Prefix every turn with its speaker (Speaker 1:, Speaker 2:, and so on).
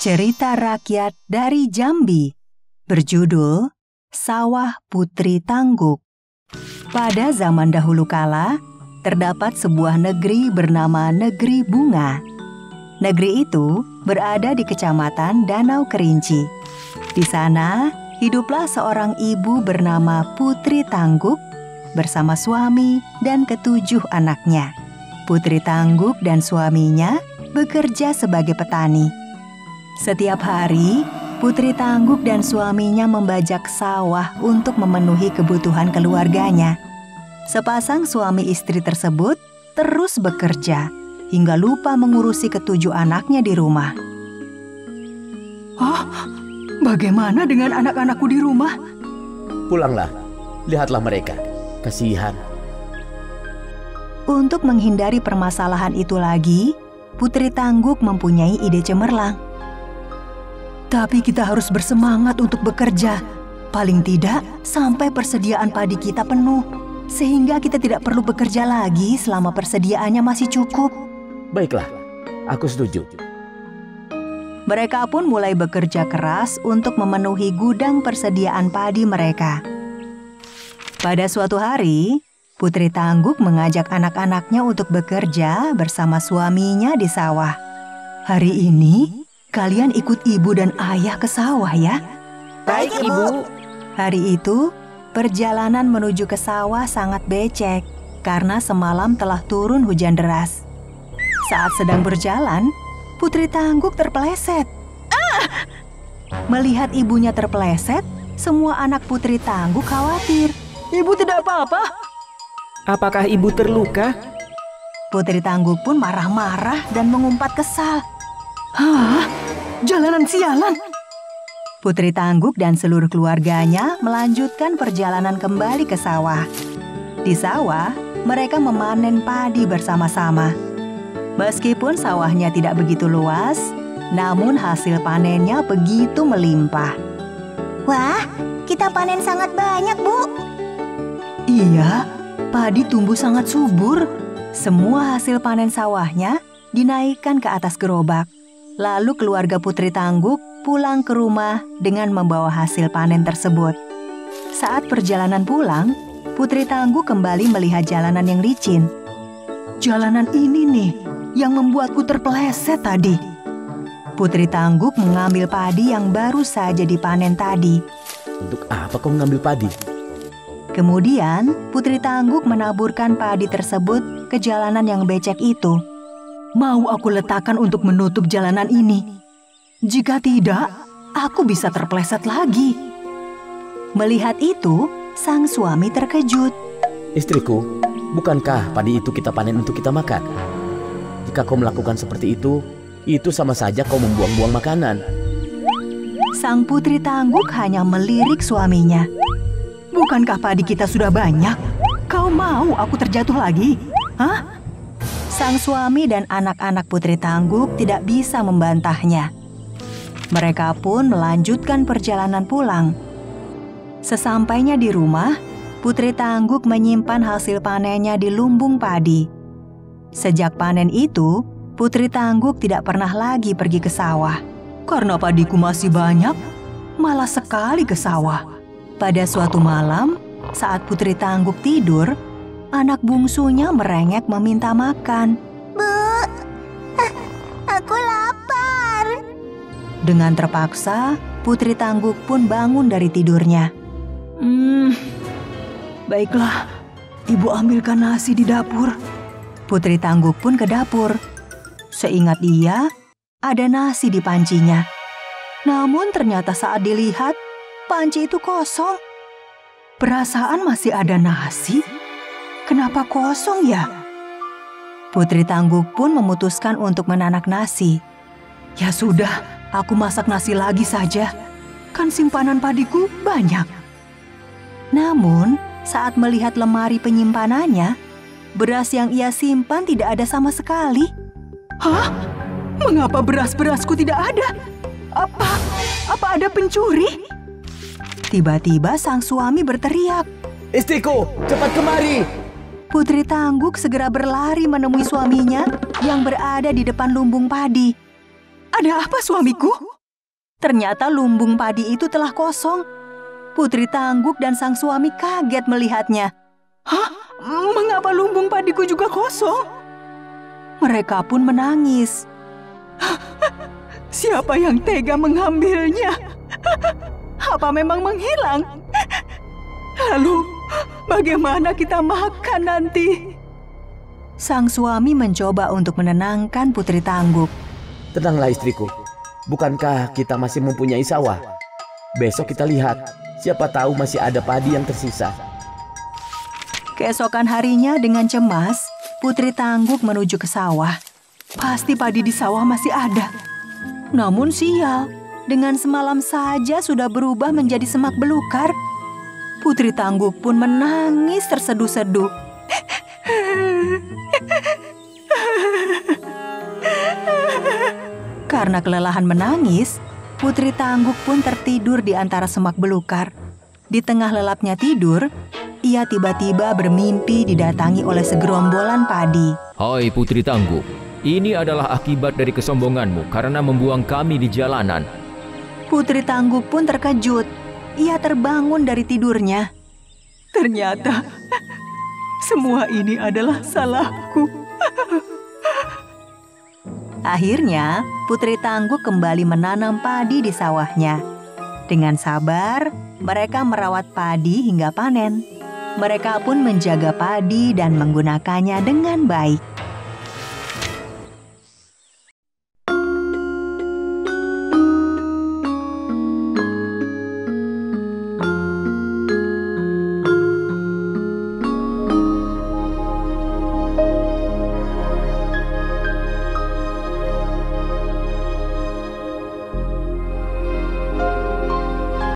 Speaker 1: Cerita rakyat dari Jambi, berjudul Sawah Putri Tangguk. Pada zaman dahulu kala, terdapat sebuah negeri bernama Negeri Bunga. Negeri itu berada di Kecamatan Danau Kerinci. Di sana, hiduplah seorang ibu bernama Putri Tangguk bersama suami dan ketujuh anaknya. Putri Tangguk dan suaminya bekerja sebagai petani. Setiap hari, Putri Tangguk dan suaminya membajak sawah untuk memenuhi kebutuhan keluarganya. Sepasang suami istri tersebut terus bekerja hingga lupa mengurusi ketujuh anaknya di rumah. Bagaimana dengan anak-anakku di rumah?
Speaker 2: Pulanglah, lihatlah mereka. Kasihan.
Speaker 1: Untuk menghindari permasalahan itu lagi, Putri Tangguk mempunyai ide cemerlang. Tapi kita harus bersemangat untuk bekerja. Paling tidak sampai persediaan padi kita penuh. Sehingga kita tidak perlu bekerja lagi selama persediaannya masih cukup.
Speaker 2: Baiklah, aku setuju.
Speaker 1: Mereka pun mulai bekerja keras untuk memenuhi gudang persediaan padi mereka. Pada suatu hari, Putri Tangguk mengajak anak-anaknya untuk bekerja bersama suaminya di sawah. Hari ini, kalian ikut ibu dan ayah ke sawah ya.
Speaker 2: Baik, Ibu.
Speaker 1: Hari itu, perjalanan menuju ke sawah sangat becek karena semalam telah turun hujan deras. Saat sedang berjalan, Putri Tangguk terpeleset. Melihat ibunya terpeleset, semua anak Putri Tangguk khawatir. Ibu tidak apa-apa.
Speaker 3: Apakah ibu terluka?
Speaker 1: Putri Tangguk pun marah-marah dan mengumpat kesal. Hah? Jalanan sialan! Putri Tangguk dan seluruh keluarganya melanjutkan perjalanan kembali ke sawah. Di sawah, mereka memanen padi bersama-sama. Meskipun sawahnya tidak begitu luas, namun hasil panennya begitu melimpah.
Speaker 4: Wah, kita panen sangat banyak, Bu.
Speaker 1: Iya, padi tumbuh sangat subur. Semua hasil panen sawahnya dinaikkan ke atas gerobak. Lalu keluarga Putri Tangguk pulang ke rumah dengan membawa hasil panen tersebut. Saat perjalanan pulang, Putri Tangguk kembali melihat jalanan yang licin. Jalanan ini nih yang membuatku terpeleset tadi. Putri Tangguk mengambil padi yang baru saja dipanen tadi.
Speaker 2: Untuk apa kau mengambil padi?
Speaker 1: Kemudian, Putri Tangguk menaburkan padi tersebut ke jalanan yang becek itu. Mau aku letakkan untuk menutup jalanan ini. Jika tidak, aku bisa terpeleset lagi. Melihat itu, sang suami terkejut.
Speaker 2: Istriku, bukankah padi itu kita panen untuk kita makan? Jika kau melakukan seperti itu sama saja kau membuang-buang makanan.
Speaker 1: Sang Putri Tangguk hanya melirik suaminya. Bukankah padi kita sudah banyak? Kau mau aku terjatuh lagi? Hah? Sang suami dan anak-anak Putri Tangguk tidak bisa membantahnya. Mereka pun melanjutkan perjalanan pulang. Sesampainya di rumah, Putri Tangguk menyimpan hasil panennya di lumbung padi. Sejak panen itu, Putri Tangguk tidak pernah lagi pergi ke sawah. Karena padiku masih banyak, malah sekali ke sawah. Pada suatu malam, saat Putri Tangguk tidur, anak bungsunya merengek meminta makan.
Speaker 4: Bu, aku lapar.
Speaker 1: Dengan terpaksa, Putri Tangguk pun bangun dari tidurnya. Baiklah, ibu ambilkan nasi di dapur. Putri Tangguk pun ke dapur. Seingat dia, ada nasi di pancinya. Namun ternyata saat dilihat, panci itu kosong. Perasaan masih ada nasi? Kenapa kosong ya? Putri Tangguk pun memutuskan untuk menanak nasi. Ya sudah, aku masak nasi lagi saja. Kan simpanan padiku banyak. Namun, saat melihat lemari penyimpanannya, beras yang ia simpan tidak ada sama sekali. Hah? Mengapa beras-berasku tidak ada? Apa ada pencuri? Tiba-tiba sang suami berteriak.
Speaker 2: Istriku, cepat kemari!
Speaker 1: Putri Tangguk segera berlari menemui suaminya yang berada di depan lumbung padi. Ada apa suamiku? Ternyata lumbung padi itu telah kosong. Putri Tangguk dan sang suami kaget melihatnya. Hah? Mengapa lumbung padiku juga kosong? Mereka pun menangis. Siapa yang tega mengambilnya? Apa memang menghilang? Lalu, bagaimana kita makan nanti? Sang suami mencoba untuk menenangkan Putri Tangguk.
Speaker 2: Tenanglah istriku, bukankah kita masih mempunyai sawah? Besok kita lihat, siapa tahu masih ada padi yang tersisa.
Speaker 1: Keesokan harinya dengan cemas, Putri Tangguk menuju ke sawah. Pasti padi di sawah masih ada. Namun sial, dengan semalam saja sudah berubah menjadi semak belukar. Putri Tangguk pun menangis terseduh-seduh. Karena kelelahan menangis, Putri Tangguk pun tertidur di antara semak belukar. Di tengah lelapnya tidur, ia tiba-tiba bermimpi didatangi oleh segerombolan padi.
Speaker 5: Hai Putri Tangguk, ini adalah akibat dari kesombonganmu karena membuang kami di jalanan.
Speaker 1: Putri Tangguk pun terkejut. Ia terbangun dari tidurnya. Ternyata semua ini adalah salahku. Akhirnya, Putri Tangguk kembali menanam padi di sawahnya. Dengan sabar, mereka merawat padi hingga panen. Mereka pun menjaga padi dan menggunakannya dengan baik.